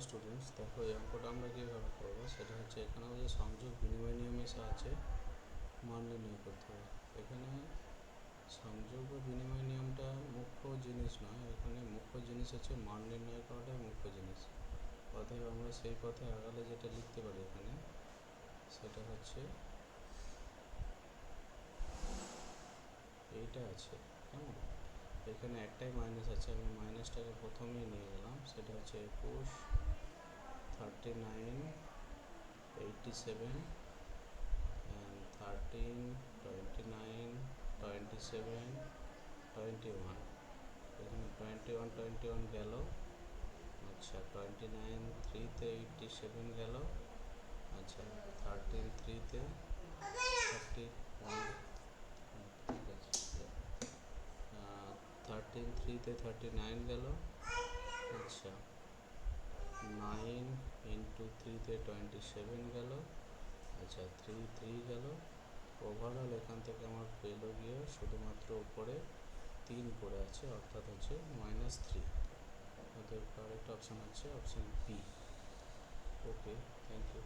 Students, দেখো এই অঙ্কটা আমরা কীভাবে করবো সেটা হচ্ছে এখানেও যে সংযোগ বিনিময় নিয়মের সাহায্যে মান নির্ণয় করতে হবে। এখানে সংযোগ বা বিনিময় নিয়মটা মুখ্য জিনিস নয়, এখানে মুখ্য জিনিস হচ্ছে মান নির্ণয় করাটাই মুখ্য জিনিস। অতএব আমরা সেই পথে আগালে যেটা লিখতে পারি এখানে সেটা হচ্ছে এইটা আছে, কেমন? এখানে একটাই মাইনাস আছে, আমি মাইনাসটাকে প্রথমেই নিয়ে গেলাম, সেটা হচ্ছে 21, 39, 87 and 13, 29, 27, 21। এখানে 21 গেল, আচ্ছা 29 3-তে 87 গেল, আচ্ছা 13 3-তে 31, ঠিক আছে, 13 3-তে 39 গেল, আচ্ছা 9 ইন্টু 3-তে 27 গেল, আচ্ছা 3 3 গেল। ওভারঅল এখান থেকে আমার পেলো গিয়ে শুধুমাত্র উপরে 3 পড়ে আছে, অর্থাৎ হচ্ছে -3। অতএব কারেক্ট অপশান হচ্ছে option B. Okay, thank you.